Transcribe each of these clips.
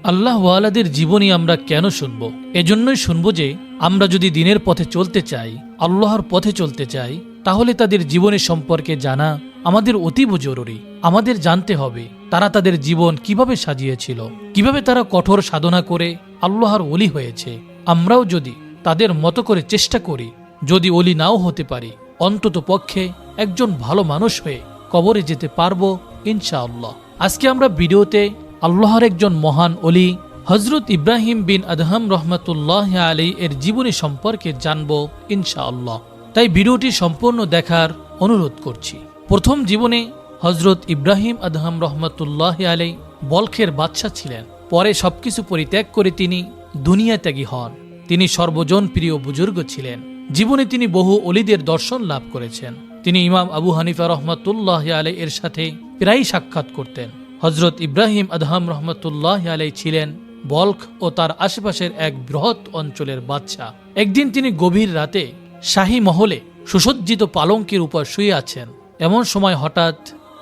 আল্লাহওয়ালাদের জীবনী আমরা কেন শুনব? এজন্যই শুনব যে আমরা যদি দিনের পথে চলতে চাই, আল্লাহর পথে চলতে চাই, তাহলে তাদের জীবনের সম্পর্কে জানা আমাদের অতীব জরুরি। আমাদের জানতে হবে তারা তাদের জীবন কিভাবে সাজিয়েছিল, কিভাবে তারা কঠোর সাধনা করে আল্লাহর ওলি হয়েছে। আমরাও যদি তাদের মতো করে চেষ্টা করি, যদি ওলি নাও হতে পারি, অন্তত পক্ষে একজন ভালো মানুষ হয়ে কবরে যেতে পারবো ইনশাআল্লাহ। আজকে আমরা ভিডিওতে আল্লাহর একজন মহান ওলি হযরত ইব্রাহিম বিন আদহাম রহমাতুল্লাহ আলাইহি এর জীবনী সম্পর্কে জানব ইনশাআল্লাহ। তাই ভিডিওটি সম্পূর্ণ দেখার অনুরোধ করছি। প্রথম জীবনে হযরত ইব্রাহিম আদহাম রহমাতুল্লাহ আলাইহি বলখের বাদশা ছিলেন। পরে সবকিছু পরিত্যাগ করে তিনি দুনিয়া ত্যাগী হন। তিনি সর্বজন প্রিয় বুজুর্গ ছিলেন। জীবনে তিনি বহু ওলিদের দর্শন লাভ করেছেন। তিনি ইমাম আবু হানিফা রহমাতুল্লাহ আলাইহি এর সাথে প্রায় সাক্ষাৎ করতেন। হযরত ইব্রাহিম আদহাম রহমাতুল্লাহ আলাইহি ছিলেন বলখ ও তার আশেপাশের এক বৃহৎ অঞ্চলের বাদশা। একদিন তিনি গভীর রাতে শাহী মহলে সুসজ্জিত পালঙ্কের উপর শুয়ে আছেন। এমন সময় হঠাৎ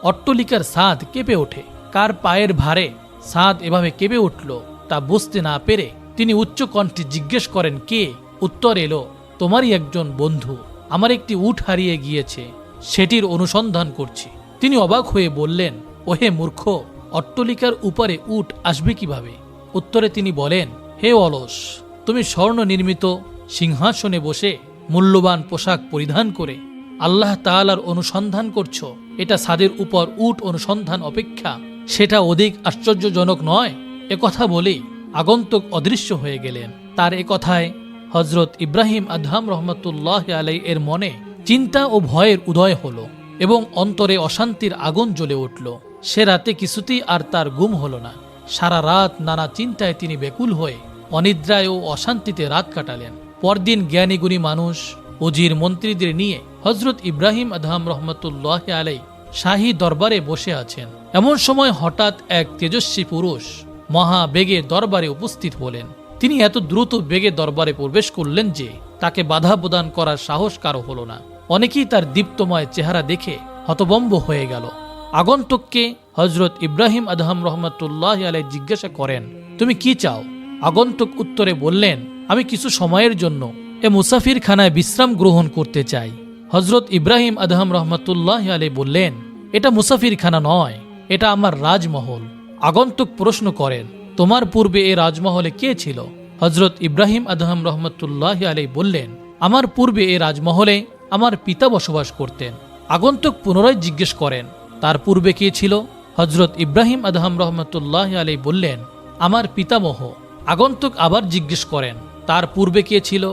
অট্টলিকার ছাদ কেঁপে ওঠে। কার পায়ের ভারে ছাদ এভাবে কেঁপে উঠল তা বুঝতে না পেরে তিনি উচ্চ কণ্ঠে জিজ্ঞেস করেন, কে? উত্তর এলো, তোমারই একজন বন্ধু। আমার একটি উট হারিয়ে গিয়েছে, সেটির অনুসন্ধান করছি। তিনি অবাক হয়ে বললেন, ওহে মূর্খ, অট্টলিকার উপরে উট আসবে কিভাবে? উত্তরে তিনি বলেন, হে অলস, তুমি স্বর্ণ নির্মিত সিংহাসনে বসে মূল্যবান পোশাক পরিধান করে আল্লাহ তাআলার অনুসন্ধান করছো। এটা ছাদের উপর উট অনুসন্ধান অপেক্ষা সেটা অধিক আশ্চর্যজনক নয়? একথা বলেই আগন্তুক অদৃশ্য হয়ে গেলেন। তার একথায় হযরত ইব্রাহিম আদহাম রহমাতুল্লাহ আলাইহি এর মনে চিন্তা ও ভয়ের উদয় হলো এবং অন্তরে অশান্তির আগুন জ্বলে উঠল। সে রাতে কিছুতেই আর তার ঘুম হলো না। সারা রাত নানা চিন্তায় তিনি ব্যাকুল হয়ে অনিদ্রায় ও অশান্তিতে রাত কাটালেন। পরদিন জ্ঞানী গুণী মানুষ উজির মন্ত্রীদের নিয়ে হযরত ইব্রাহিম আদহাম রহমাতুল্লাহ আলাইহি শাহী দরবারে বসে আছেন। এমন সময় হঠাৎ এক তেজস্বী পুরুষ মহা বেগে দরবারে উপস্থিত হলেন। তিনি এত দ্রুত বেগে দরবারে প্রবেশ করলেন যে তাকে বাধা প্রদান করার সাহস কারো হলো না। অনেকেই তার দীপ্তময় চেহারা দেখে হতভম্ব হয়ে গেল। আগন্তুককে হযরত ইব্রাহিম আদহাম রহমাতুল্লাহ আলাইহি জিজ্ঞাসা করেন, তুমি কি চাও? আগন্তুক উত্তরে বললেন, আমি কিছু সময়ের জন্য এ মুসাফিরখানায় বিশ্রাম গ্রহণ করতে চাই। হযরত ইব্রাহিম আদহাম রহমাতুল্লাহ আলাইহি বললেন, এটা মুসাফিরখানা নয়, এটা আমার রাজমহল। আগন্তুক প্রশ্ন করেন, তোমার পূর্বে এই রাজমহলে কে ছিল? হযরত ইব্রাহিম আদহাম রহমাতুল্লাহ আলাইহি বললেন, আমার পূর্বে এই রাজমহলে আমার পিতা বসবাস করতেন। আগন্তুক পুনরায় জিজ্ঞেস করেন, তার পূর্বে কে ছিল? হযরত ইব্রাহিম আদহাম রহমাতুল্লাহ আলাইহি বললেন, আমার পিতামহ। আগন্তুক আবার জিজ্ঞেস করেন, তার পূর্বে কে ছিল?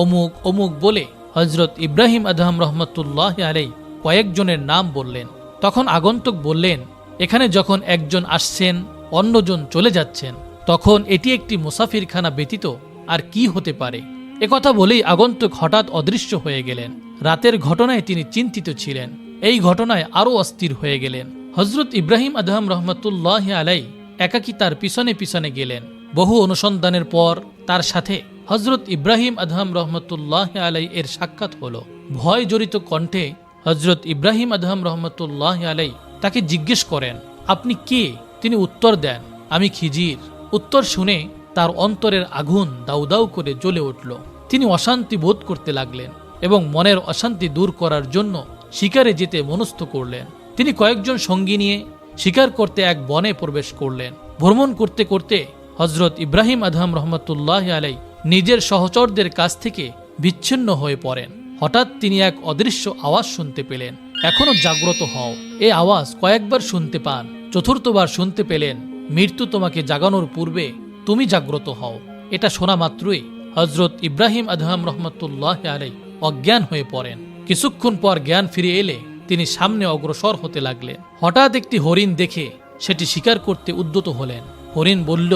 অমুক অমুক বলে হযরত ইব্রাহিম আদহাম রহমাতুল্লাহ আলাইহি কয়েকজনের নাম বললেন। তখন আগন্তুক বললেন, এখানে যখন একজন আসছেন অন্যজন চলে যাচ্ছেন, তখন এটি একটি মুসাফিরখানা ব্যতীত আর কি হতে পারে? একথা বলেই আগন্তুক হঠাৎ অদৃশ্য হয়ে গেলেন। রাতের ঘটনায় তিনি চিন্তিত ছিলেন। এই ঘটনায় আরও অস্থির হয়ে গেলেন। হযরত ইব্রাহিম আদহাম রহমাতুল্লাহ আলাইহি একাকী তার পিছনে পিছনে গেলেন। বহু অনুসন্ধানের পর তার সাথে হযরত ইব্রাহিম আদহাম রহমাতুল্লাহ আলাইহি এর সাক্ষাৎ হলো। ভয় জড়িত কণ্ঠে হযরত ইব্রাহিম আদহাম রহমাতুল্লাহ আলাইহি তাকে জিজ্ঞেস করেন, আপনি কে? তিনি উত্তর দেন, আমি খিজির। উত্তর শুনে তার অন্তরের আগুন দাউ দাউ করে জ্বলে উঠল। তিনি অশান্তি বোধ করতে লাগলেন এবং মনের অশান্তি দূর করার জন্য শিকারে যেতে মনস্থ করলেন। তিনি কয়েকজন সঙ্গী নিয়ে শিকার করতে এক বনে প্রবেশ করলেন। ভ্রমণ করতে করতে হযরত ইব্রাহিম আদহাম রহমাতুল্লাহ আলাইহি নিজের সহচরদের কাছ থেকে বিচ্ছিন্ন হয়ে পড়েন। হঠাৎ তিনি এক অদৃশ্য আওয়াজ শুনতে পেলেন, এখনো জাগ্রত হও। এই আওয়াজ কয়েকবার শুনতে পান। চতুর্থবার শুনতে পেলেন, মৃত্যু তোমাকে জাগানোর পূর্বে তুমি জাগ্রত হও। এটা শোনা মাত্রই হযরত ইব্রাহিম আদহাম রহমাতুল্লাহ আলাইহি অজ্ঞান হয়ে পড়েন। কিছুক্ষণ পর জ্ঞান ফিরে এলে তিনি সামনে অগ্রসর হতে লাগলেন। হঠাৎ একটি হরিণ দেখে সেটি শিকার করতে উদ্যত হলেন। হরিণ বলল,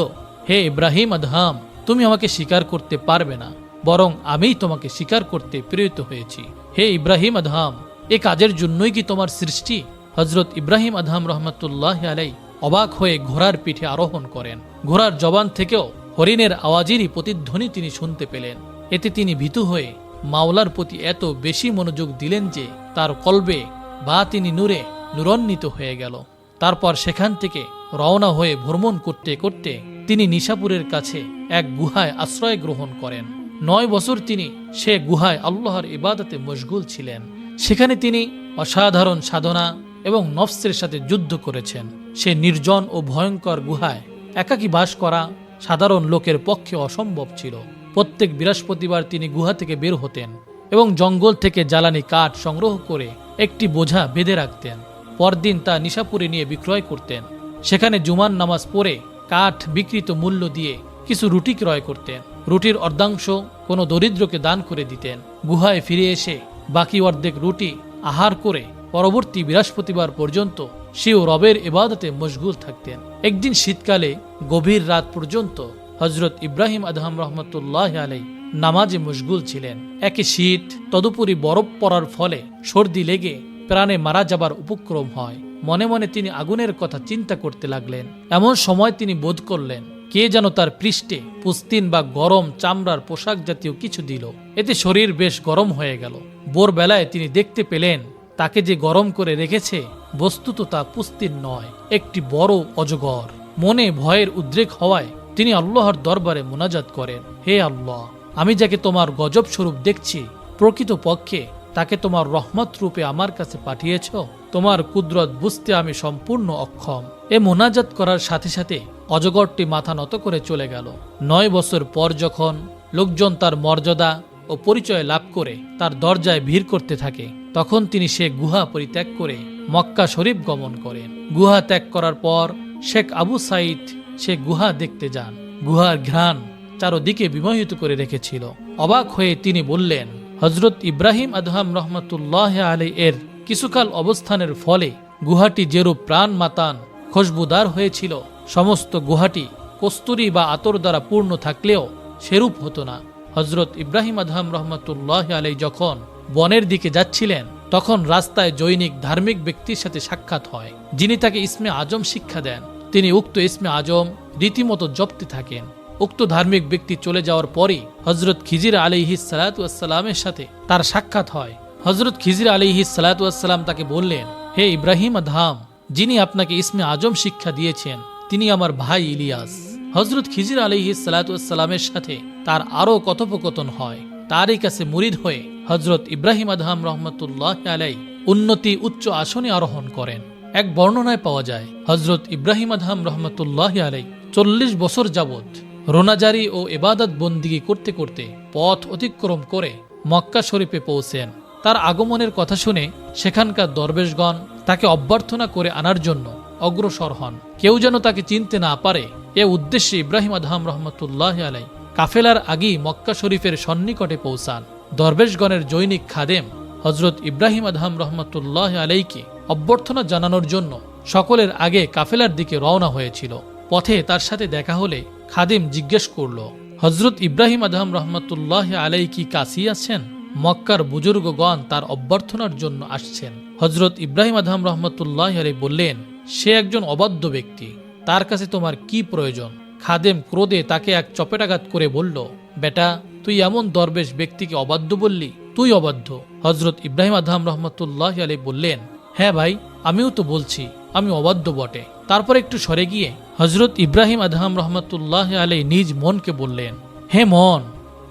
হে ইব্রাহিম আদহাম, তুমি আমাকে শিকার করতে পারবে না, বরং আমিই তোমাকে শিকার করতে প্রেরিত হয়েছি। হে ইব্রাহিম আদহাম, এ কাজের জন্যই কি তোমার সৃষ্টি? হযরত ইব্রাহিম আদহাম রহমাতুল্লাহ আলাইহি অবাক হয়ে ঘোড়ার পিঠে আরোহণ করেন। ঘোড়ার জবান থেকেও হরিণের আওয়াজেরই প্রতিধ্বনি তিনি শুনতে পেলেন। এতে তিনি ভীতু হয়ে মাওলার প্রতি এত বেশি মনোযোগ দিলেন যে তার কলবে বা তিনি নূরে নূরান্বিত হয়ে গেল। তারপর সেখান থেকে রওনা হয়ে ভ্রমণ করতে করতে তিনি নিশাপুরের কাছে এক গুহায় আশ্রয় গ্রহণ করেন। 9 বছর তিনি সে গুহায় আল্লাহর ইবাদতে মশগুল ছিলেন। সেখানে তিনি অসাধারণ সাধনা এবং নফসের সাথে যুদ্ধ করেছেন। সে নির্জন ও ভয়ঙ্কর গুহায় একাকী বাস করা সাধারণ লোকের পক্ষে অসম্ভব ছিল। প্রত্যেক বৃহস্পতিবার তিনি গুহা থেকে বের হতেন এবং জঙ্গল থেকে জ্বালানি কাঠ সংগ্রহ করে একটি বোঝা বেঁধে রাখতেন। পরদিন তা নিশাপুরে নিয়ে বিক্রয় করতেন। সেখানে জুমার নামাজ পড়ে কাঠ বিকৃত মূল্য দিয়ে কিছু রুটি ক্রয় করতেন। রুটির অর্ধাংশ কোনো দরিদ্রকে দান করে দিতেন। গুহায় ফিরে এসে বাকি অর্ধেক রুটি আহার করে পরবর্তী বৃহস্পতিবার পর্যন্ত সেও রবের ইবাদতে মশগুল থাকতেন। একদিন শীতকালে গভীর রাত পর্যন্ত হজরত ইব্রাহিম আদহাম রহমতুল্লাহ আলাই নামাজে মশগুল ছিলেন। একে শীত, তদুপরি বরফ পড়ার ফলে সর্দি লেগে প্রাণে মারা যাবার উপক্রম হয়। মনে মনে তিনি আগুনের কথা চিন্তা করতে লাগলেন। এমন সময় তিনি বোধ করলেন কে যেন তার পৃষ্ঠে পুস্তিন বা গরম চামড়ার পোশাক জাতীয় কিছু দিল। এতে শরীর বেশ গরম হয়ে গেল। ভোরবেলায় তিনি দেখতে পেলেন তাকে যে গরম করে রেখেছে বস্তুত তা পুস্তিন নয়, একটি বড় অজগর। মনে ভয়ের উদ্রেক হওয়ায় তিনি আল্লাহর দরবারে মুনাজাত করেন, হে আল্লাহ, আমি যাকে তোমার গজব স্বরূপ দেখছি প্রকৃত পক্ষে তাকে তোমার রহমত রূপে আমার কাছে পাঠিয়েছ। তোমার কুদরত বুঝতে আমি সম্পূর্ণ অক্ষম। এ মোনাজাত করার সাথে সাথে অজগরটি মাথা নত করে চলে গেল। 9 বছর পর যখন লোকজন তার মর্যাদা ও পরিচয় লাভ করে তার দরজায় ভিড় করতে থাকে, তখন তিনি সে গুহা পরিত্যাগ করে মক্কা শরীফ গমন করেন। গুহা ত্যাগ করার পর শেখ আবু সাইদ সে গুহা দেখতে যান। গুহার ঘ্রাণ চারদিকে বিমোহিত করে রেখেছিল। অবাক হয়ে তিনি বললেন, হজরত ইব্রাহিম আদহাম রহমতুল্লাহ আলাই এর কিছুকাল অবস্থানের ফলে গুহাটি যেরূপ প্রাণ মাতান খুশবুদার হয়েছিল, সমস্ত গুহাটি কস্তুরী বা আতর দ্বারা পূর্ণ থাকলেও সেরূপ হতো না। হজরত ইব্রাহিম আদহাম রহমতুল্লাহ আলাই যখন বনের দিকে যাচ্ছিলেন, তখন রাস্তায় জৈনিক ধার্মিক ব্যক্তির সাথে সাক্ষাৎ হয়, যিনি তাকে ইসমে আজম শিক্ষা দেন। তিনি উক্ত ইসমে আজম রীতিমতো জপতে থাকেন। উক্ত ধার্মিক ব্যক্তি চলে যাওয়ার পরই হজরত খিজির আলাইহিস সালাতু ওয়াসসালামের সাথে তার সাক্ষাৎ হয়। হজরত খিজির আলাইহিস সালাতু ওয়াসসালাম তাকে বললেন, হে ইব্রাহিম আদহাম, যিনি আপনাকে ইসমে আজম শিক্ষা দিয়েছেন তিনি আমার ভাই ইলিয়াস। হজরত খিজির আলাইহিস সালাতু ওয়াসসালামের সাথে তার আরও কথোপকথন হয়। তারই কাছে মুরিদ হয়ে হজরত ইব্রাহিম আদহাম রহমতুল্লাহ আলাই উন্নতি উচ্চ আসনে আরোহণ করেন। এক বর্ণনায় পাওয়া যায়, হজরত ইব্রাহিম আদহাম রহমতুল্লাহ আলাই 40 বছর যাবৎ রোনাজারি ও ইবাদত বন্দিগি করতে করতে পথ অতিক্রম করে মক্কা শরীফে পৌঁছেন। তার আগমনের কথা শুনে সেখানকার দরবেশগণ তাকে অভ্যর্থনা করে আনার জন্য অগ্রসর হন। কেউ যেন তাকে চিনতে না পারে এ উদ্দেশ্যে ইব্রাহিম আদহাম রহমতুল্লাহ আলাই কাফেলার আগেই মক্কা শরীফের সন্নিকটে পৌঁছান। দরবেশগণের জৈনিক খাদেম হজরত ইব্রাহিম আদহাম রহমতুল্লাহ আলাইকে অভ্যর্থনা জানানোর জন্য সকলের আগে কাফেলার দিকে রওনা হয়েছিল। পথে তার সাথে দেখা হলে খাদেম জিজ্ঞেস করল, হজরত ইব্রাহিম আদহাম রহমতুল্লাহ আলাই কি কাছে আছেন? মক্কার বুজুর্গগণ তার অভ্যর্থনার জন্য আসছেন। হজরত ইব্রাহিম আদহাম রহমতুল্লাহ আলাই বললেন, সে একজন অবাধ্য ব্যক্তি, তার কাছে তোমার কি প্রয়োজন? খাদেম ক্রোধে তাকে এক চপেটাঘাত করে বলল, বেটা, তুই এমন দরবেশ ব্যক্তিকে অবাধ্য বললি? তুই অবাধ্য। হজরত ইব্রাহিম আদহাম রহমতুল্লাহ আলাই বললেন, হ্যাঁ ভাই, আমিও তো বলছি আমি অবাধ্য বটে। তারপর একটু সরে গিয়ে হজরত ইব্রাহিম আদহাম রহমতুল্লাহ আলাই নিজ মনকে বললেন, হে মন,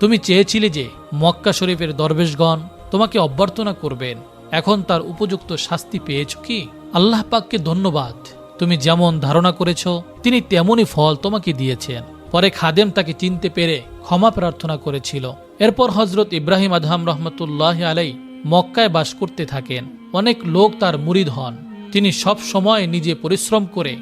তুমি চেয়েছিলে যে মক্কা শরীফের দরবেশগণ তোমাকে অভ্যর্থনা করবেন, এখন তার উপযুক্ত শাস্তি পেয়েছ কি? আল্লাহ পাককে ধন্যবাদ, তুমি যেমন ধারণা করেছ তিনি তেমনই ফল তোমাকে দিয়েছেন। পরে খাদেম তাকে চিনতে পেরে ক্ষমা প্রার্থনা করেছিল। এরপর হজরত ইব্রাহিম আদহাম রহমতুল্লাহ আলাই মক্কায় বাস করতে থাকেন। অনেক লোক তার মুরিদ হন। তিনি সব সময় নিজে পরিশ্রম করে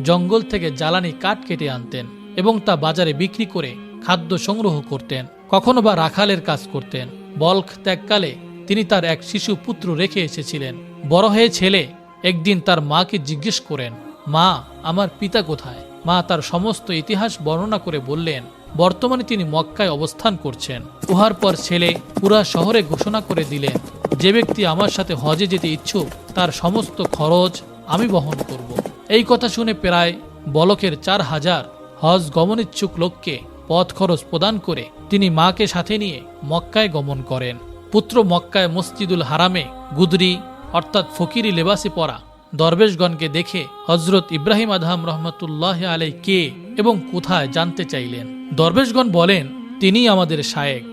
জঙ্গল থেকে জ্বালানি কাঠ কেটে আনতেন এবং তা বাজারে বিক্রি করে খাদ্য সংগ্রহ করতেন। কখনো বা রাখালের কাজ করতেন। বলখ ত্যাগকালে তিনি তার এক শিশু পুত্র রেখে এসেছিলেন। বড় হয়ে ছেলে একদিন তার মাকে জিজ্ঞেস করেন, মা, আমার পিতা কোথায়? মা তার সমস্ত ইতিহাস বর্ণনা করে বললেন, বর্তমানে তিনি মক্কায় অবস্থান করছেন। উহার পর ছেলে পুরা শহরে ঘোষণা করে দিলেন, যে ব্যক্তি আমার সাথে হজে যেতে ইচ্ছুক তার সমস্ত খরচ আমি বহন করব। এই কথা শুনে প্রায় বলকের 4000 হজ গমনিচ্ছুক লোককে পথ খরচ প্রদান করে তিনি মাকে সাথে নিয়ে মক্কায় গমন করেন। পুত্র মক্কায় মসজিদুল হারামে গুদরি অর্থাৎ ফকিরি লেবাসে পরা দরবেশগণকে দেখে হজরত ইব্রাহিম আদহাম রহমতুল্লাহ আলাই কে এবং কোথায় জানতে চাইলেন। দরবেশগণ বলেন, তিনি আমাদের শায়েক,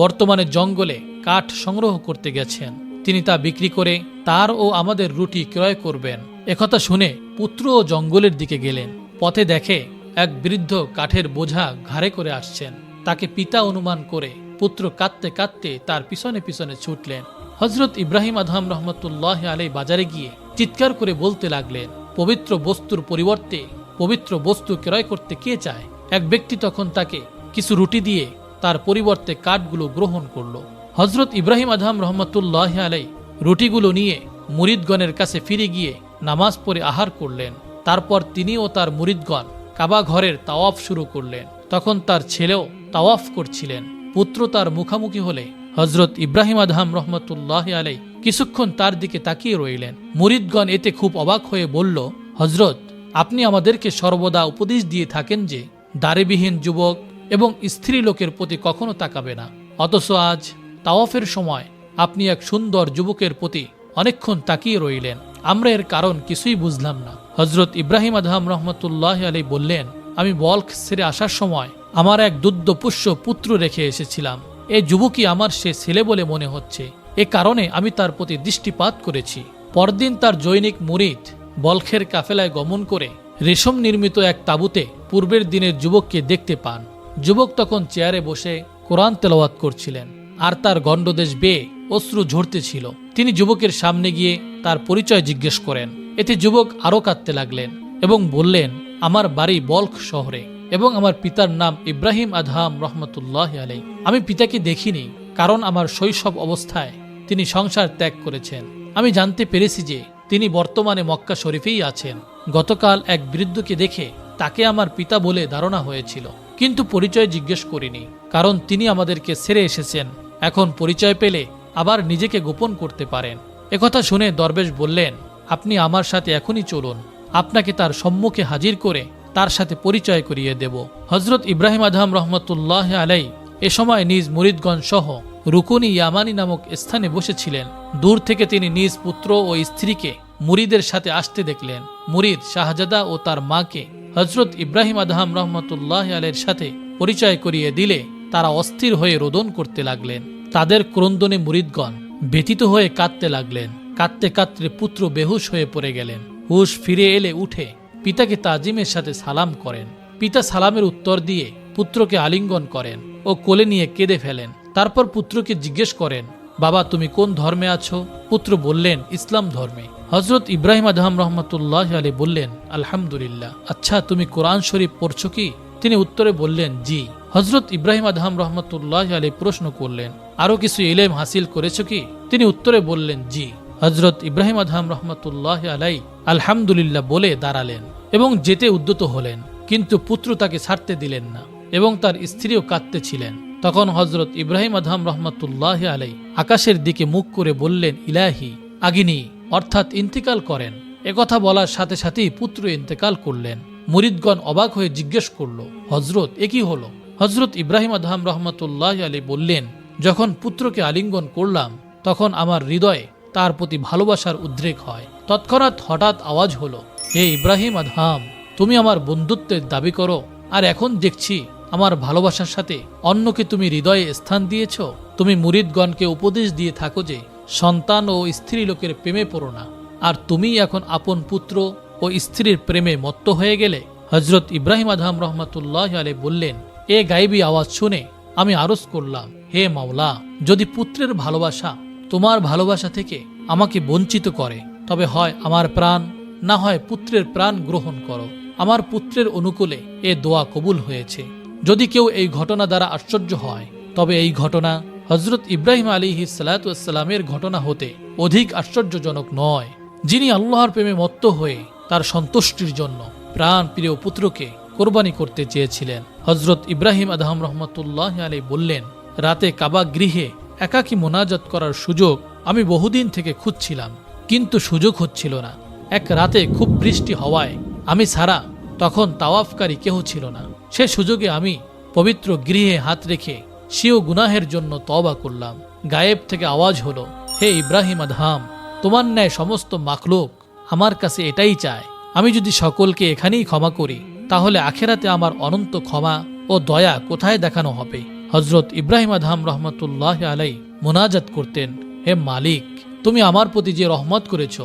বর্তমানে জঙ্গলে কাঠ সংগ্রহ করতে গেছেন। তিনি তা বিক্রি করে তার ও আমাদের রুটি ক্রয় করবেন। একথা শুনে পুত্র ও জঙ্গলের দিকে গেলেন। পথে দেখে এক বৃদ্ধ কাঠের বোঝা ঘাড়ে করে আসছেন। তাকে পিতা অনুমান করে পুত্র কাঁদতে কাঁদতে তার পিছনে পিছনে ছুটলেন। হজরত ইব্রাহিম আদহাম রহমতুল্লাহ আলাই বাজারে গিয়ে চিৎকার করে বলতে লাগলেন, পবিত্র বস্তুর পরিবর্তে পবিত্র বস্তু ক্রয় করতে কে চায়? এক ব্যক্তি তখন তাকে কিছু রুটি দিয়ে তার পরিবর্তে কাঠগুলো গ্রহণ করল। হজরত ইব্রাহিম আদহাম রহমতুল্লাহ আলাই রুটিগুলো নিয়ে মুরিদগণের কাছে ফিরে গিয়ে নামাজ পড়ে আহার করলেন। তারপর তিনি ও তার মুরিদগণ কাবা ঘরের তাওয়াফ শুরু করলেন। তখন তার ছেলেও তাওয়াফ করছিলেন। পুত্র তার মুখামুখি হলে হজরত ইব্রাহিম আদহাম রহমতুল্লাহ আলাই কিছুক্ষণ তার দিকে তাকিয়ে রইলেন। মুরিদগণ এতে খুব অবাক হয়ে বলল, হজরত, আপনি আমাদেরকে সর্বদা উপদেশ দিয়ে থাকেন যে দাড়িবিহীন যুবক এবং স্ত্রী লোকের প্রতি কখনো তাকাবে না, অথচ আজ তাওয়াফের সময় আপনি এক সুন্দর যুবকের প্রতি অনেকক্ষণ তাকিয়ে রইলেন। আমরা এর কারণ কিছুই বুঝলাম না। হজরত ইব্রাহিম আদহাম রহমতুল্লাহ আলাই বললেন, আমি বলখ ছেড়ে আসার সময় আমার এক দুগ্ধপুষ্য পুত্র রেখে এসেছিলাম। এই যুবকই আমার সে ছেলে বলে মনে হচ্ছে। এ কারণে আমি তার প্রতি দৃষ্টিপাত করেছি। পরদিন তার জৈনিক মুরিদ বলখের কাফেলায় গমন করে রেশম নির্মিত এক তাঁবুতে পূর্বের দিনের যুবককে দেখতে পান। যুবক তখন চেয়ারে বসে কোরআন তেলাওয়াত করছিলেন, আর তার গণ্ডদেশ বেয়ে অশ্রু ঝরতেছিল। তিনি যুবকের সামনে গিয়ে তার পরিচয় জিজ্ঞেস করেন। এতে যুবক আরো কাঁদতে লাগলেন এবং বললেন, আমার বাড়ি বলখ শহরে এবং আমার পিতার নাম ইব্রাহিম আদহাম রহমতুল্লাহ আলাই। আমি পিতাকে দেখিনি, কারণ আমার শৈশব অবস্থায় তিনি সংসার ত্যাগ করেছেন। আমি জানতে পেরেছি যে তিনি বর্তমানে মক্কা শরীফেই আছেন। গতকাল এক বৃদ্ধকে দেখে তাকে আমার পিতা বলে ধারণা হয়েছিল, কিন্তু পরিচয় জিজ্ঞেস করিনি, কারণ তিনি আমাদেরকে ছেড়ে এসেছেন। এখন পরিচয় পেলে আবার নিজেকে গোপন করতে পারেন। একথা শুনে দরবেশ বললেন, আপনি আমার সাথে এখনই চলুন, আপনাকে তার সম্মুখে হাজির করে তার সাথে পরিচয় করিয়ে দেব। হজরত ইব্রাহিম আদহাম রহমতুল্লাহ আলাই এ সময় নিজ মুরিদগণ সহ রুকুনি ইয়ামানি নামক স্থানে বসেছিলেন। দূর থেকে তিনি নিজ পুত্র ও স্ত্রীকে মুরিদের সাথে আসতে দেখলেন। মুরিদ শাহজাদা ও তার মাকে হজরত ইব্রাহিম আদহাম রহমতুল্লাহ আলাইয়ের সাথে পরিচয় করিয়ে দিলে তারা অস্থির হয়ে রোদন করতে লাগলেন। তাদের ক্রন্দনে মুরিদগণ ব্যথিত হয়ে কাঁদতে লাগলেন। কাঁদতে কাঁদতে পুত্র বেহুশ হয়ে পড়ে গেলেন। হুশ ফিরে এলে উঠে পিতাকে তাজিমের সাথে সালাম করেন। পিতা সালামের উত্তর দিয়ে পুত্রকে আলিঙ্গন করেন ও কোলে নিয়ে কেঁদে ফেলেন। তারপর পুত্রকে জিজ্ঞেস করেন, বাবা, তুমি কোন ধর্মে আছো? পুত্র বললেন, ইসলাম ধর্মে। হজরত ইব্রাহিম আদহাম রহমতুল্লাহ আলাই বললেন, আলহামদুলিল্লাহ। আচ্ছা, তুমি কোরআন শরীফ পড়ছো কি? তিনি উত্তরে বললেন, জি। হজরত ইব্রাহিম আদহাম রহমতুল্লাহ আলাই প্রশ্ন করলেন, আরো কিছু ইলম হাসিল করেছো কি? তিনি উত্তরে বললেন, জি। হজরত ইব্রাহিম আদহাম রহমতুল্লাহ আলাই আলহামদুলিল্লাহ বলে দাঁড়ালেন এবং যেতে উদ্যত হলেন, কিন্তু পুত্র তাকে ছাড়তে দিলেন না এবং তার স্ত্রীও কাঁদতেছিলেন। তখন হজরত ইব্রাহিম আদহাম রহমতুল্লাহ আলাই আকাশের দিকে মুখ করে বললেন, ইলাহি আগিনী, অর্থাৎ ইন্তেকাল করেন। একথা বলার সাথে সাথেই পুত্র ইন্তেকাল করলেন। মুরিদগণ অবাক হয়ে জিজ্ঞেস করল, হজরত, এ কি হলো? হজরত ইব্রাহিম আদহাম রহমতুল্লাহ আলাই বললেন, যখন পুত্রকে আলিঙ্গন করলাম তখন আমার হৃদয়ে তার প্রতি ভালোবাসার উদ্রেক হয়। তৎক্ষণাৎ হঠাৎ আওয়াজ হলো, হে ইব্রাহিম আদহাম, তুমি আমার বন্ধুত্বের দাবি করো, আর এখন দেখছি আমার ভালোবাসার সাথে অন্যকে তুমি হৃদয়ে স্থান দিয়েছ। তুমি মুরিদগণকে উপদেশ দিয়ে থাকো যে সন্তান ও স্ত্রী লোকের প্রেমে পড়ো না, আর তুমি এখন আপন পুত্র ও স্ত্রীর প্রেমে মত্ত হয়ে গেলে। হজরত ইব্রাহিম আদহাম রহমতুল্লাহ আলাই বললেন, এ গায়েবী আওয়াজ শুনে আমি আরজ করলাম, হে মাওলা, যদি পুত্রের ভালোবাসা তোমার ভালোবাসা থেকে আমাকে বঞ্চিত করে, তবে হয় আমার প্রাণ, না হয় পুত্রের প্রাণ গ্রহণ করো। আমার পুত্রের অনুকূলে এ দোয়া কবুল হয়েছে। যদি কেউ এই ঘটনা দ্বারা আশ্চর্য হয়, তবে এই ঘটনা হজরত ইব্রাহিম আলাইহিস সালামের ঘটনা হতে অধিক আশ্চর্যজনক নয়, যিনি আল্লাহর প্রেমে মত্ত হয়ে তার সন্তুষ্টির জন্য প্রাণ প্রিয় পুত্রকে কোরবানি করতে চেয়েছিলেন। হজরত ইব্রাহিম আদহাম রহমতুল্লাহ আলাই বললেন, রাতে কাবা গৃহে একাকী মোনাজাত করার সুযোগ আমি বহুদিন থেকে খুঁজছিলাম, কিন্তু সুযোগ হচ্ছিল না। এক রাতে খুব বৃষ্টি হওয়ায় আমি ছাড়া তখন তাওয়াফকারী কেহ ছিল না। সে সুযোগে আমি পবিত্র গৃহে হাত রেখে স্বীয় গুনাহের জন্য তওবা করলাম। গায়েব থেকে আওয়াজ হলো, হে ইব্রাহিম আদহাম, তোমার ন্যায় সমস্ত মাখলুক আমার কাছে এটাই চায়। আমি যদি সকলকে এখানেই ক্ষমা করি তাহলে আখেরাতে আমার অনন্ত ক্ষমা ও দয়া কোথায় দেখানো হবে। হজরত ইব্রাহিম আদহাম রহমতুল্লাহ আলাই মোনাজাত করতেন, হে মালিক, তুমি আমার প্রতি যে রহমত করেছ,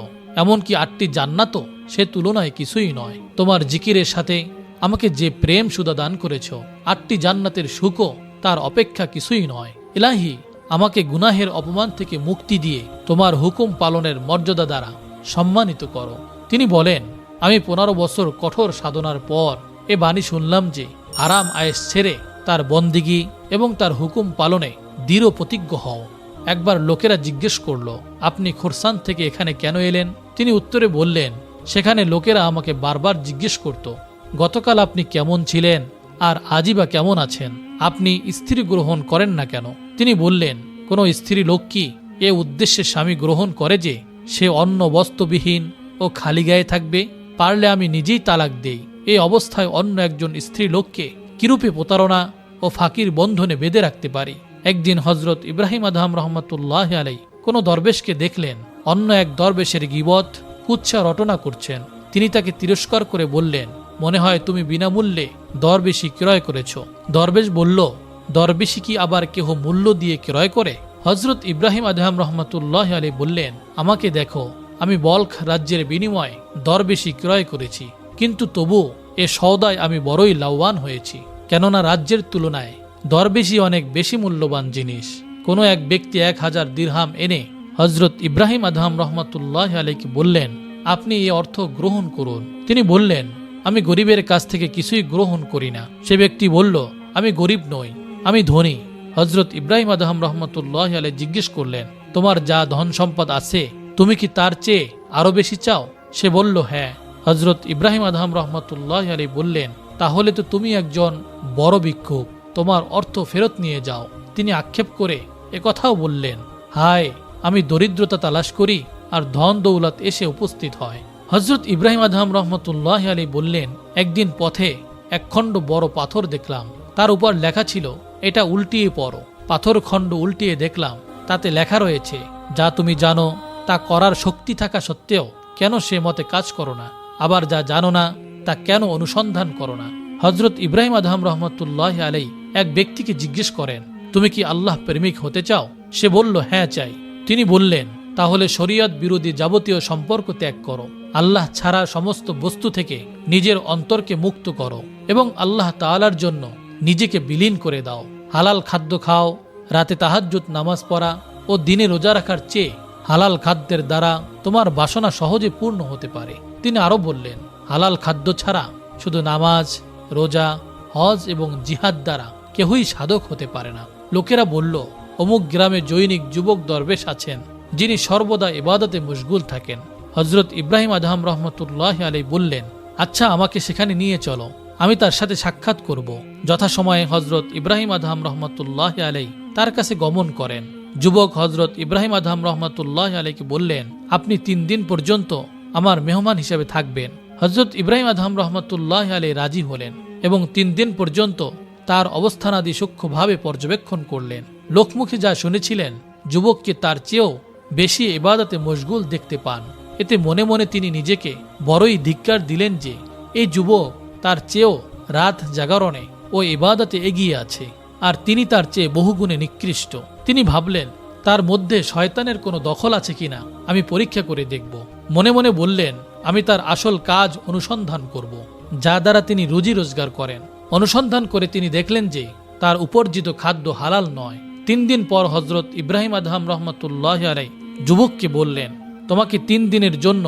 এমনকি 8টি জান্নাতও সে তুলনায় কিছুই নয়। তোমার জিকিরের সাথে আমাকে যে প্রেম সুদা দান করেছ, 8টি জান্নাতের সুখও তার অপেক্ষা কিছুই নয়। ইলাহি, আমাকে গুনাহের অপমান থেকে মুক্তি দিয়ে তোমার হুকুম পালনের মর্যাদা দ্বারা সম্মানিত করো। তিনি বলেন, আমি 15 বছর কঠোর সাধনার পর এ বাণী শুনলাম যে আরাম আয়েশ ছেড়ে তার বন্দিগি এবং তার হুকুম পালনে দৃঢ় প্রতিজ্ঞ হও। একবার লোকেরা জিজ্ঞেস করল, আপনি খোরসান থেকে এখানে কেন এলেন? তিনি উত্তরে বললেন, সেখানে লোকেরা আমাকে বারবার জিজ্ঞেস করত, গতকাল আপনি কেমন ছিলেন আর আজই বা কেমন আছেন? আপনি স্ত্রী গ্রহণ করেন না কেন? তিনি বললেন, কোনো স্ত্রী লোক কি এ উদ্দেশ্যে স্বামী গ্রহণ করে যে সে অন্ন বস্ত্রবিহীন ও খালি গায়ে থাকবে? পারলে আমি নিজেই তালাক দেই। এই অবস্থায় অন্য একজন স্ত্রী লোককে কিরূপে প্রতারণা ও ফাঁকির বন্ধনে বেঁধে রাখতে পারি? একদিন হজরত ইব্রাহিম আদহাম রহমতুল্লাহ আলাই কোনো দরবেশকে দেখলেন অন্য এক দরবেশের গীবত কুচ্ছা রটনা করছেন। তিনি তাকে তিরস্কার করে বললেন, মনে হয় তুমি বিনামূল্যে দরবেশি ক্রয় করেছ। দরবেশ বলল, দরবেশি কি আবার কেহ মূল্য দিয়ে ক্রয় করে? হজরত ইব্রাহিম আদহাম রহমতুল্লাহ আলাই বললেন, আমাকে দেখো, আমি বলখ রাজ্যের বিনিময়ে দরবেশি ক্রয় করেছি, কিন্তু তবু এ সওদায় আমি বড়ই লাভবান হয়েছি। কেননা রাজ্যের তুলনায় দরবেশি অনেক বেশি মূল্যবান জিনিস। কোনো এক ব্যক্তি 1000 দিরহাম এনে হজরত ইব্রাহিম আদহাম রহমতুল্লাহ আলাইকে বললেন, আপনি এই অর্থ গ্রহণ করুন। তিনি বললেন, আমি গরিবের কাছ থেকে কিছুই গ্রহণ করি না। সে ব্যক্তি বলল, আমি গরিব নই, আমি ধনী। হজরত ইব্রাহিম আদহাম রহমতুল্লাহ আলাই জিজ্ঞেস করলেন, তোমার যা ধন সম্পদ আছে তুমি কি তার চেয়ে আরো বেশি চাও? সে বলল, হ্যাঁ। হজরত ইব্রাহিম আদহাম রহমতুল্লাহ আলাই বললেন, তাহলে তো তুমি একজন বড় ভিক্ষুক, তোমার অর্থ ফেরত নিয়ে যাও। তিনি আক্ষেপ করে একথাও বললেন, হায়, আমি দরিদ্রতা তালাশ করি আর ধন দৌলত এসে উপস্থিত হয়। হজরত ইব্রাহিম আদহাম রহমতুল্লাহ আলী বললেন, একদিন পথে একখণ্ড বড় পাথর দেখলাম, তার উপর লেখা ছিল, এটা উল্টিয়ে পড়ো। পাথর খণ্ড উল্টিয়ে দেখলাম, তাতে লেখা রয়েছে, যা তুমি জানো তা করার শক্তি থাকা সত্ত্বেও কেন সে মতে কাজ করো না, আবার যা জানো না তা কেন অনুসন্ধান করো না। হজরত ইব্রাহিম আদহাম রহমতুল্লাহ আলাই এক ব্যক্তিকে জিজ্ঞেস করেন, তুমি কি আল্লাহ প্রেমিক হতে চাও? সে বলল, হ্যাঁ চাই। তিনি বললেন, তাহলে শরীয়ত বিরোধী যাবতীয় সম্পর্ক ত্যাগ করো, আল্লাহ ছাড়া সমস্ত বস্তু থেকে নিজের অন্তরকে মুক্ত করো এবং আল্লাহ তাআলার জন্য নিজেকে বিলীন করে দাও। হালাল খাদ্য খাও, রাতে তাহাজ্জুদ নামাজ পড়া ও দিনে রোজা রাখার চেয়ে হালাল খাদ্যের দ্বারা তোমার বাসনা সহজে পূর্ণ হতে পারে। তিনি আরো বললেন, হালাল খাদ্য ছাড়া শুধু নামাজ, রোজা, হজ এবং জিহাদ দ্বারা কেহই সাধক হতে পারে না। লোকেরা বলল, অমুক গ্রামে জৈনিক যুবক দরবেশ আছেন যিনি সর্বদা ইবাদতে মশগুল থাকেন। হজরত ইব্রাহিম আদহাম রহমতুল্লাহ আলাই বললেন, আচ্ছা, আমাকে সেখানে নিয়ে চলো, আমি তার সাথে সাক্ষাৎ করব। যথাসময়ে হজরত ইব্রাহিম আদহাম রহমতুল্লাহ আলাই তার কাছে গমন করেন। যুবক হজরত ইব্রাহিম আদহাম রহমতুল্লাহ আলাইকে বললেন, আপনি 3 দিন পর্যন্ত আমার মেহমান হিসেবে থাকবেন। হজরত ইব্রাহিম আদহাম রহমতুল্লাহ আলাই রাজি হলেন এবং 3 দিন পর্যন্ত তার অবস্থানাদি সূক্ষ্মভাবে পর্যবেক্ষণ করলেন। লোকমুখে যা শুনেছিলেন, যুবককে তার চেয়েও বেশি ইবাদতে মশগুল দেখতে পান। এতে মনে মনে তিনি নিজেকে বড়ই ধিক্কার দিলেন যে এই যুবক তার চেয়েও রাত জাগরণে ও ইবাদতে এগিয়ে আছে, আর তিনি তার চেয়ে বহুগুণে নিকৃষ্ট। তিনি ভাবলেন, তার মধ্যে শয়তানের কোনো দখল আছে কিনা আমি পরীক্ষা করে দেখব। মনে মনে বললেন, আমি তার আসল কাজ অনুসন্ধান করব, যা দ্বারা তিনি রুজি রোজগার করেন। অনুসন্ধান করে তিনি দেখলেন যে তার উপার্জিত খাদ্য হালাল নয়। 3 দিন পর হজরত ইব্রাহিম আদহাম রহমতুল্লাহ আলাই যুবককে বললেন, তোমাকে 3 দিনের জন্য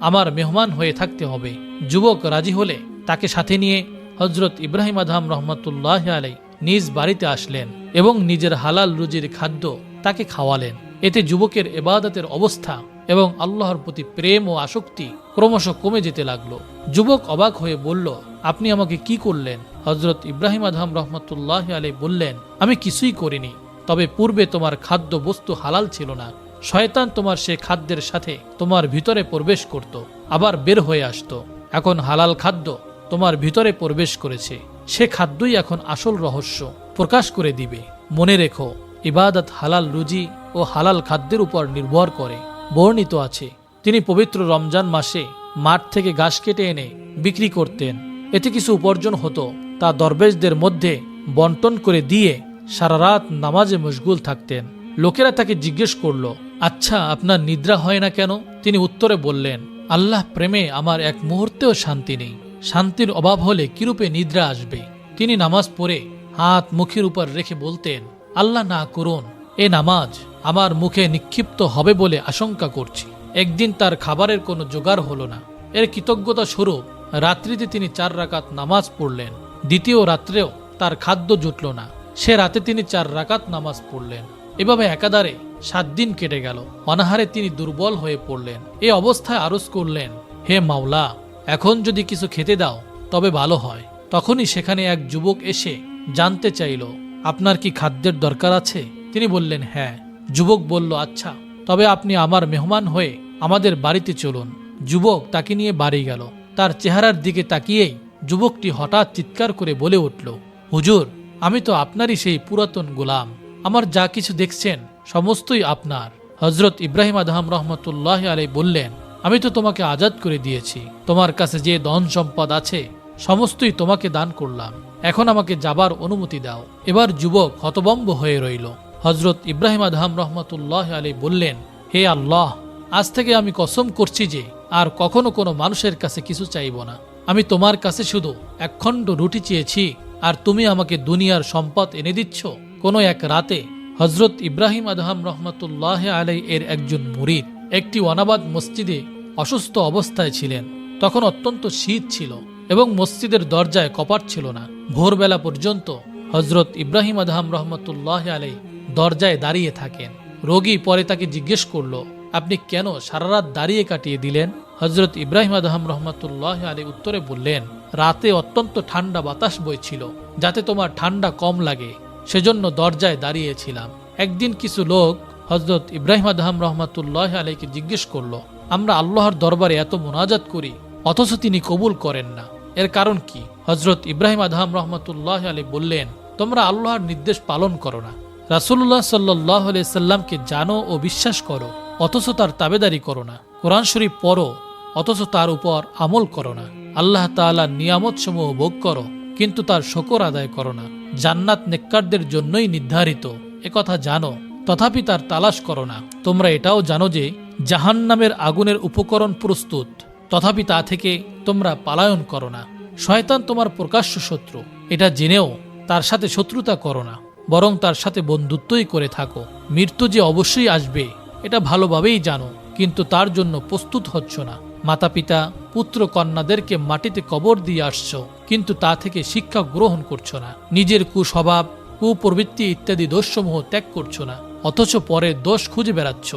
আমার মেহমান হয়ে থাকতে হবে। যুবক রাজি হলে তাকে সাথে নিয়ে হজরত ইব্রাহিম আদহাম রহমতুল্লাহ আলাই নিজ বাড়িতে আসলেন এবং নিজের হালাল রুজির খাদ্য তাকে খাওয়ালেন। এতে যুবকের ইবাদতের অবস্থা এবং আল্লাহর প্রতি প্রেম ও আসক্তি ক্রমশ কমে যেতে লাগলো। যুবক অবাক হয়ে বলল, আপনি আমাকে কি করলেন? হজরত ইব্রাহিম আদহাম রহমতুল্লাহ আলাই বললেন, আমি কিছুই করিনি, তবে পূর্বে তোমার খাদ্য বস্তু হালাল ছিল না। শয়তান তোমার সে খাদ্যের সাথে তোমার ভিতরে প্রবেশ করত, আবার বের হয়ে আসতো। এখন হালাল খাদ্য তোমার ভিতরে প্রবেশ করেছে, সে খাদ্যই এখন আসল রহস্য প্রকাশ করে দিবে। মনে রেখো, ইবাদত হালাল রুজি ও হালাল খাদ্যের উপর নির্ভর করে। বর্ণিত আছে, তিনি পবিত্র রমজান মাসে মাঠ থেকে ঘাস কেটে এনে বিক্রি করতেন। এতে কিছু উপার্জন হতো, তা দরবেশদের মধ্যে বন্টন করে দিয়ে সারা রাত নামাজে মশগুল থাকতেন। লোকেরা তাকে জিজ্ঞেস করল, আচ্ছা, আপনার নিদ্রা হয় না কেন? তিনি উত্তরে বললেন, আল্লাহ প্রেমে আমার এক মুহূর্তেও শান্তি নেই। শান্তির অভাব হলে কিরূপে নিদ্রা আসবে? তিনি নামাজ পড়ে হাত মুখের উপর রেখে বলতেন, আল্লাহ না করুন এ নামাজ আমার মুখে নিক্ষিপ্ত হবে বলে আশঙ্কা করছি। একদিন তার খাবারের কোনো জোগাড় হলো না। এর কৃতজ্ঞতা স্বরূপ রাত্রিতে তিনি 4 রাকাত নামাজ পড়লেন। দ্বিতীয় রাত্রেও তার খাদ্য জুটল না। সে রাতে তিনি 4 রাকাত নামাজ পড়লেন। এভাবে একাধারে 7 দিন কেটে গেল। অনাহারে তিনি দুর্বল হয়ে পড়লেন। এই অবস্থায় আরজ করলেন, হে মাওলা, এখন যদি কিছু খেতে দাও তবে ভালো হয়। তখনই সেখানে এক যুবক এসে জানতে চাইল, আপনার কি খাদ্যের দরকার আছে? তিনি বললেন, হ্যাঁ। যুবক বলল, আচ্ছা, তবে আপনি আমার মেহমান হয়ে আমাদের বাড়িতে চলুন। যুবক তাকে নিয়ে বাড়ি গেল। তার চেহারার দিকে তাকিয়েই যুবকটি হঠাৎ চিৎকার করে বলে উঠল, হুজুর, আমি তো আপনারই সেই পুরাতন গোলাম। আমার যা কিছু দেখছেন সমস্তই আপনার। হজরত ইব্রাহিম আদহাম রহমতুল্লাহ আলাই বললেন, আমি তো তোমাকে আজাদ করে দিয়েছি। তোমার কাছে যে ধন সম্পদ আছে সমস্তই তোমাকে দান করলাম। এখন আমাকে যাবার অনুমতি দাও। এবার যুবক হতবম্ব হয়ে রইল। হজরত ইব্রাহিম আদহাম রহমতুল্লাহ আলাই বললেন, হে আল্লাহ, আজ থেকে আমি কসম করছি যে আর কখনো কোনো মানুষের কাছে কিছু চাইব না। আমি তোমার কাছে শুধু 1 খণ্ড রুটি চেয়েছি, আর তুমি আমাকে দুনিয়ার সম্পদ এনে দিচ্ছ। কোনো এক রাতে হজরত ইব্রাহিম আদহাম রহমতুল্লাহ আলাই এর একজন মুরিদ একটি অনাবাদ মসজিদে অসুস্থ অবস্থায় ছিলেন। তখন অত্যন্ত শীত ছিল এবং মসজিদের দরজায় কপাট ছিল না। ভোরবেলা পর্যন্ত হজরত ইব্রাহিম আদহাম রহমতুল্লাহ আলাই দরজায় দাঁড়িয়ে থাকেন। রোগী পরে তাকে জিজ্ঞেস করল, আপনি কেন সারা রাত দাঁড়িয়ে কাটিয়ে দিলেন? হজরত ইব্রাহিম আদহাম রহমতুল্লাহ আলী উত্তরে বললেন, রাতে অত্যন্ত ঠান্ডা বাতাস বইছিল, যাতে তোমার ঠান্ডা কম লাগে সেজন্য দরজায় দাঁড়িয়েছিলাম। একদিন কিছু লোক হজরত ইব্রাহিম আদহাম রহমতুল্লাহ আলীকে জিজ্ঞেস করল, আমরা আল্লাহর দরবারে এত মোনাজাত করি অথচ তিনি কবুল করেন না, এর কারণ কি? হজরত ইব্রাহিম আদহাম রহমতুল্লাহ আলী বললেন, তোমরা আল্লাহর নির্দেশ পালন করো না, রাসূলুল্লাহ সাল্লাল্লাহু আলাইহি সাল্লামকে জানো ও বিশ্বাস করো অথচ তার তাবেদারি করো না, কোরআন শরীফ পড়ো অথচ তার উপর আমল করো না, আল্লাহ তাআলার নিয়ামত সমূহ ভোগ করো কিন্তু তার শুকর আদায় করো না, জান্নাত নেককারদের জন্যই নির্ধারিত একথা জানো তথাপি তার তালাশ করো না, তোমরা এটাও জানো যে জাহান্নামের আগুনের উপকরণ প্রস্তুত তথাপি তা থেকে তোমরা পালায়ন করো না, শয়তান তোমার প্রকাশ্য শত্রু, এটা জেনেও তার সাথে শত্রুতা করো না, বরং তার সাথে বন্ধুত্বই করে থাকো, মৃত্যু যে অবশ্যই আসবে এটা ভালোভাবেই জানো কিন্তু তার জন্য প্রস্তুত হচ্ছ না, মাতা পিতা পুত্র কন্যাদেরকে মাটিতে কবর দিয়ে আসছো কিন্তু তা থেকে শিক্ষা গ্রহণ করছো না, নিজের কুস্বভাব কুপ্রবৃত্তি ইত্যাদি দোষসমূহ ত্যাগ করছো না অথচ পরে দোষ খুঁজে বেড়াচ্ছ।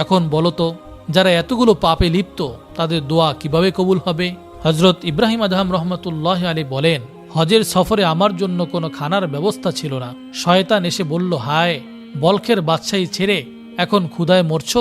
এখন বলো তো, যারা এতগুলো পাপে লিপ্ত তাদের দোয়া কিভাবে কবুল হবে? হজরত ইব্রাহিম আদহাম রহমতুল্লাহ আলী বলেন, হজের সফরে আমার জন্য কোনো খানার ব্যবস্থা ছিল না। শয়তান এসে বলল, হায়, বলখের বাদশাহী ছেড়ে এখন ক্ষুধায় মরছ?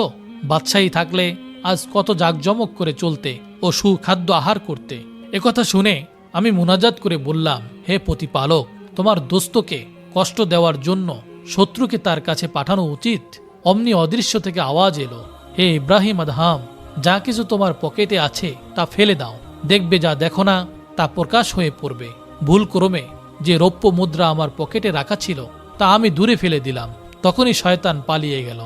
বাদশাহী থাকলে আজ কত জাঁকজমক করে চলতে ও সুখাদ্য আহার করতে। একথা শুনে আমি মুনাজাত করে বললাম, হে প্রতিপালক, তোমার দোস্তকে কষ্ট দেওয়ার জন্য শত্রুকে তার কাছে পাঠানো উচিত? অমনি অদৃশ্য থেকে আওয়াজ এলো, হে ইব্রাহিম আদহাম, যা কিছু তোমার পকেটে আছে তা ফেলে দাও, দেখবে যা দেখো না তা প্রকাশ হয়ে পড়বে। ভুল ক্রমে যে রৌপ্য মুদ্রা আমার পকেটে রাখা ছিল তা আমি দূরে ফেলে দিলাম। তখনই শয়তান পালিয়ে গেল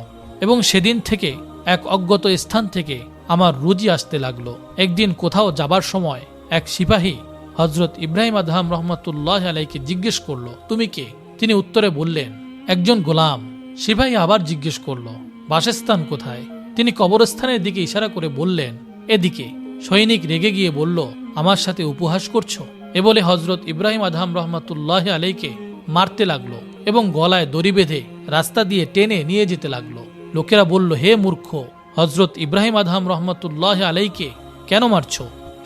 এবং সেদিন থেকে এক অজ্ঞাত স্থান থেকে আমার রুজি আসতে লাগলো। একদিন কোথাও যাবার সময় এক সিপাহী হজরত ইব্রাহিম আদহাম রহমতুল্লাহ আলাইকে জিজ্ঞেস করলো, তুমি কে? তিনি উত্তরে বললেন, একজন গোলাম। সিপাহী আবার জিজ্ঞেস করলো, বাসস্থান কোথায়? তিনি কবরস্থানের দিকে ইশারা করে বললেন, এদিকে। সৈনিক রেগে গিয়ে বলল, আমার সাথে উপহাস করছো? এ বলে হজরত ইব্রাহিম আদহাম রহমতুল্লাহ আলাইকে মারতে লাগলো এবং গলায় দড়ি বেঁধে রাস্তা দিয়ে টেনে নিয়ে যেতে লাগলো। লোকেরা বলল, হে মূর্খ, হজরত ইব্রাহিম আদহাম রহমতুল্লাহ আলাইকে কেন মারছ?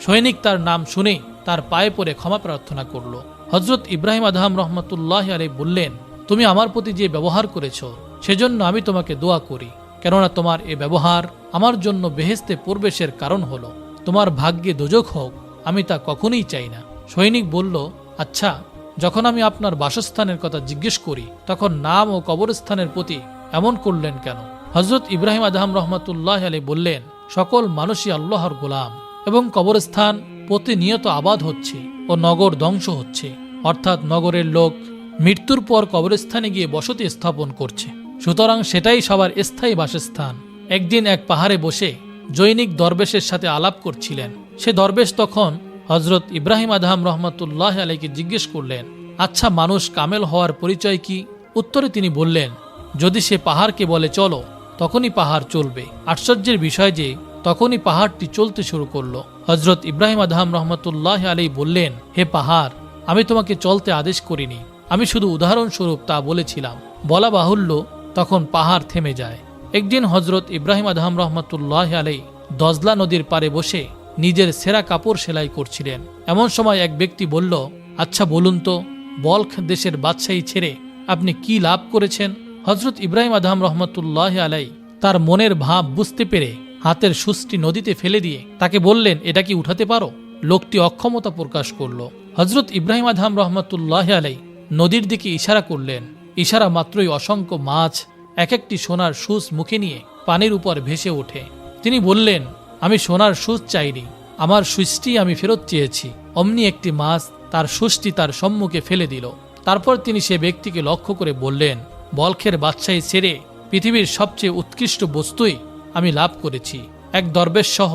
সৈনিক তার নাম শুনেই তার পায়ে পড়ে ক্ষমা প্রার্থনা করল। হজরত ইব্রাহিম আদহাম রহমতুল্লাহ আলাই বললেন, তুমি আমার প্রতি যে ব্যবহার করেছ সেজন্য আমি তোমাকে দোয়া করি, কেননা তোমার এ ব্যবহার আমার জন্য বেহেশতে প্রবেশের কারণ হলো। তোমার ভাগ্যে দোজখ হোক, আমি তা কখনোই চাই না। সৈনিক বলল, আচ্ছা, যখন আমি আপনার বাসস্থানের কথা জিজ্ঞেস করি তখন নাম ও কবরস্থানের প্রতি এমন করলেন কেন? হজরত ইব্রাহিম আদহাম রহমতুল্লাহ আলী বললেন, সকল মানুষই আল্লাহর গোলাম এবং কবরস্থান প্রতিনিয়ত আবাদ হচ্ছে ও নগর ধ্বংস হচ্ছে, অর্থাৎ নগরের লোক মৃত্যুর পর কবরস্থানে গিয়ে বসতি স্থাপন করছে। সুতরাং সেটাই সবার স্থায়ী বাসস্থান। একদিন এক পাহাড়ে বসে জৈনিক দরবেশের সাথে আলাপ করছিলেন। সে দরবেশ তখন হজরত ইব্রাহিম আদহাম রহমতুল্লাহ আলাইকে জিজ্ঞেস করলেন, আচ্ছা, মানুষ কামেল হওয়ার পরিচয় কি? উত্তরে তিনি বললেন, যদি সে পাহাড়কে বলে চলো, তখনই পাহাড় চলবে। আশ্চর্যের বিষয় যে তখনই পাহাড়টি চলতে শুরু করলো। হজরত ইব্রাহিম আদহাম রহমতুল্লাহ আলাই বললেন, হে পাহাড়, আমি তোমাকে চলতে আদেশ করিনি, আমি শুধু উদাহরণস্বরূপ তা বলেছিলাম। বলা বাহুল্য, তখন পাহাড় থেমে যায়। একদিন হজরত ইব্রাহিম আদহাম রহমতুল্লাহ আলাই দজলা নদীর পারে বসে নিজের সেরা কাপড় সেলাই করছিলেন। এমন সময় এক ব্যক্তি বলল, আচ্ছা বলুন তো, বলখ দেশের বাদশাহী ছেড়ে আপনি কি লাভ করেছেন? হজরত ইব্রাহিম আদহাম রহমতুল্লাহ আলাই তার মনের ভাব বুঝতে পেরে হাতের সুষ্টি নদীতে ফেলে দিয়ে তাকে বললেন, এটা কি উঠাতে পারো? লোকটি অক্ষমতা প্রকাশ করল। হজরত ইব্রাহিম আদহাম রহমতুল্লাহ আলাই নদীর দিকে ইশারা করলেন। ইশারা মাত্রই অসংখ্য মাছ এক একটি সোনার সুচ মুখে নিয়ে পানির উপর ভেসে ওঠে। তিনি বললেন, আমি সোনার সুচ চাইনি, আমার সুচটি আমি ফেরত চেয়েছি। অমনি একটি মাছ তার সুচটি তার সম্মুখে ফেলে দিল। তারপর তিনি সে ব্যক্তিকে লক্ষ্য করে বললেন, বলখের বাদশাহী ছেড়ে পৃথিবীর সবচেয়ে উৎকৃষ্ট বস্তুই আমি লাভ করেছি। এক দরবেশ সহ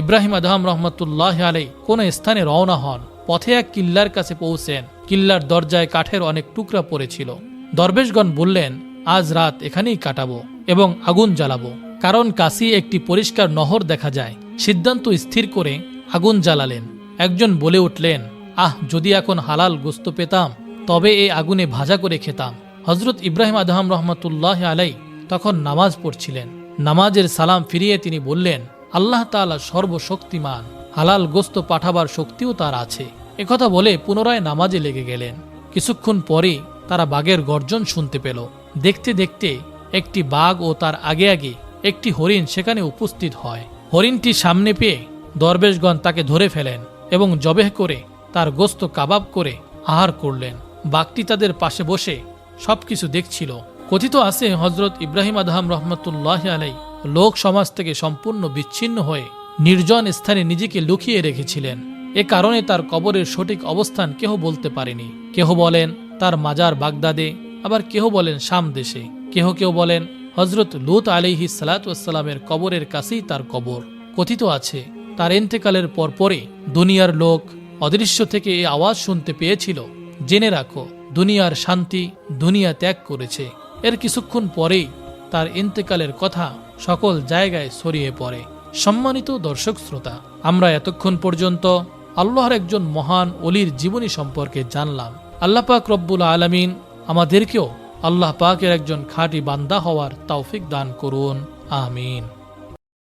ইব্রাহিম আদহাম রহমতুল্লাহ আলাই কোন স্থানে রওনা হন। পথে এক কিল্লার কাছে পৌঁছেন। কিল্লার দরজায় কাঠের অনেক টুকরা পড়েছিল। দরবেশগণ বললেন, আজ রাত এখানেই কাটাবো এবং আগুন জ্বালাবো, কারণ কাছে একটি পরিষ্কার নহর দেখা যায়। সিদ্ধান্ত স্থির করে আগুন জ্বালালেন। একজন বলে উঠলেন, যদি এখন হালাল গোস্ত পেতাম তবে এই আগুনে ভাজা করে খেতাম। হজরত ইব্রাহিম আদহাম রহমতুল্লাহ আলাই তখন নামাজ পড়ছিলেন। নামাজের সালাম ফিরিয়ে তিনি বললেন, আল্লাহ তাআলা সর্বশক্তিমান, হালাল গোস্ত পাঠাবার শক্তিও তার আছে। একথা বলে পুনরায় নামাজে লেগে গেলেন। কিছুক্ষণ পরে তারা বাঘের গর্জন শুনতে পেল। দেখতে দেখতে একটি বাঘ ও তার আগে আগে একটি হরিণ সেখানে উপস্থিত হয়। হরিণটি সামনে পেয়ে দরবেশগণ তাকে ধরে ফেলেন এবং জবেহ করে তার গোস্ত কাবাব করে আহার করলেন। বাঘটি তাদের পাশে বসে সবকিছু দেখছিল। কথিত আছে, হজরত ইব্রাহিম আদহাম রহমতুল্লাহ আলাই লোক সমাজ থেকে সম্পূর্ণ বিচ্ছিন্ন হয়ে নির্জন স্থানে নিজেকে লুকিয়ে রেখেছিলেন। এ কারণে তার কবরের সঠিক অবস্থান কেহ বলতে পারেনি। কেহ বলেন তার মাজার বাগদাদে, আবার কেহ বলেন শাম দেশে, কেউ বলেন হজরত লুত আলাইহিস সালাতু ওয়াস সালামের কবরের কাছেই তার কবর। কথিত আছে, তার ইন্তেকালের পরপরই দুনিয়ার লোক অদৃশ্য থেকে এই আওয়াজ শুনতে পেয়েছিল, জেনে রাখো, দুনিয়ার শান্তি দুনিয়া ত্যাগ করেছে। এর কিছুক্ষণ পরেই তার ইন্তেকালের কথা সকল জায়গায় ছড়িয়ে পড়ে। সম্মানিত দর্শক শ্রোতা, আমরা এতক্ষণ পর্যন্ত আল্লাহর একজন মহান ওলির জীবনী সম্পর্কে জানলাম। আল্লাহ পাক রব্বুল আলামিন আমাদেরকেও আল্লাহ পাকের একজন খাঁটি বান্দা হওয়ার তৌফিক দান করুন। আমিন।